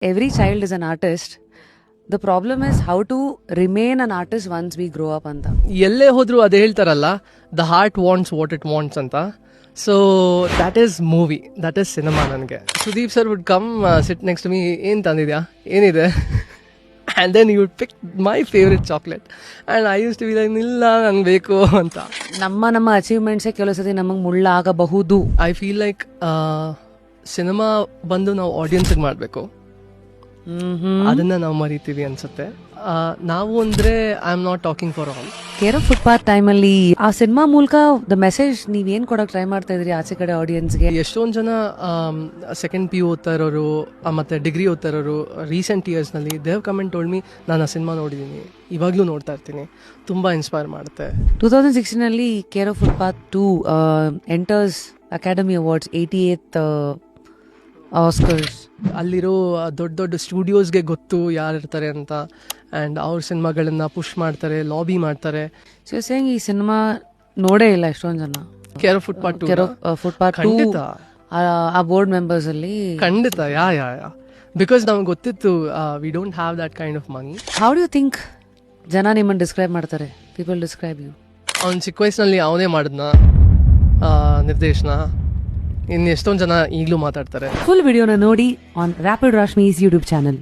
every child is an artist. The problem is how to remain an artist once we grow up ಅಂತ. ಎಲ್ಲೇ ಹೋದ್ರು ಅದೇ ಹೇಳ್ತಾರಲ್ಲ, the heart wants what it wants ಅಂತ. So that is movie, that is cinema. ನನಗೆ Sudeep sir would come sit next to me, ಏನು ತಂದಿದ್ಯಾ, ಏನಿದೆ, and then you would pick my favourite chocolate and I used to be like, ಇಲ್ಲ ನಂಗೆ ಬೇಕು ಅಂತ. ನಮ್ಮ ಅಚೀವ್ಮೆಂಟ್ಸೇ ಕೆಲವು ಸತಿ ನಮಗೆ ಮುಳ್ಳಾಗಬಹುದು. ಐ ಫೀಲ್ ಲೈಕ್ ಸಿನಿಮಾ ಬಂದು ನಾವು ಆಡಿಯನ್ಸ್ಗೆ ಮಾಡಬೇಕು, ಅದನ್ನ ನಾವು ಮರಿತೀವಿ ಅನ್ಸುತ್ತೆ. ನಾವು ಅಂದ್ರೆ I am not talking for all. Care of footpath ಟೈಮಲ್ಲಿ ಆ ಸಿನಿಮಾ ಮೂಲಕ ದ ಮೆಸೇಜ್ ನೀವೇನ್ ಕೊಡಕ್ ಟ್ರೈ ಮಾಡ್ತಾ ಇದ್ರಿ ಆಚೆ ಕಡೆ ಆಡಿಯನ್ಸ್ಗೆ? ಎಷ್ಟೊಂದು ಜನ ಸೆಕೆಂಡ್ PU ಓದ್ತಾ ಇರೋರು ಮತ್ತೆ ಡಿಗ್ರಿ ಓದ್ತಾ ಇರೋರು ರೀಸೆಂಟ್ ಇಯರ್ಸ್ನಲ್ಲಿ ದೇವ್ ಕಮೆಂಟ್ ಟೋಲ್ಡ್ ಮಿ, ನಾನು ಆ ಸಿನಿಮಾ ನೋಡಿದ್ದೀನಿ, ಇವಾಗಲೂ ನೋಡ್ತಾ ಇರ್ತೀನಿ, ತುಂಬ ಇನ್ಸ್ಪೈರ್ ಮಾಡುತ್ತೆ. 2016 care of footpath 2 enters academy awards 88th Oscars. ಅಲ್ಲಿರೋ ದೊಡ್ಡ ದೊಡ್ಡ ಸ್ಟುಡಿಯೋಸ್ಗೆ ಗೊತ್ತು ಯಾರಿರ್ತಾರೆ ಅಂತ, ಆ್ಯಂಡ್ ಅವ್ರ ಸಿನಿಮಾಗಳನ್ನ ಪುಷ್ ಮಾಡ್ತಾರೆ, ಲಾಬಿ ಮಾಡ್ತಾರೆ. ಸೊ ಸೇಂಗ್ ಈ ಸಿನಿಮಾ ನೋಡೇ ಇಲ್ಲ ಎಷ್ಟೊಂದು ಜನ. ಕೇರ್ ಆಫ್ ಫುಟ್ಪಾತ್ 2 ಖಂಡಿತ ಆ ಬೋರ್ಡ್ ಮೆಂಬರ್ಸ್ ಅಲ್ಲಿ ಖಂಡಿತ ಯಾ ಬಿಕಾಸ್ ನಮ್ಗೆ ಗೊತ್ತಿತ್ತು we don't have that kind of money. How do you think ಜನ ನಿಮ್ಮನ್ನು ಡಿಸ್ಕ್ರೈಬ್ ಮಾಡ್ತಾರೆ? People describe you. ಅವ್ನು ಚಿಕ್ಕ ವಯಸ್ಸಿನಲ್ಲಿ ಅವನೇ ಮಾಡಿದ್ನ ನಿರ್ದೇಶನ, ಇನ್ನು ಎಷ್ಟೊಂದು ಜನ ಈಗಲೂ ಮಾತಾಡ್ತಾರೆ. ಫುಲ್ ವಿಡಿಯೋನ ನೋಡಿ ಆನ್ ರ್ಯಾಪಿಡ್ ರಾಶ್ಮೀಸ್ ಯೂಟ್ಯೂಬ್ ಚಾನಲ್.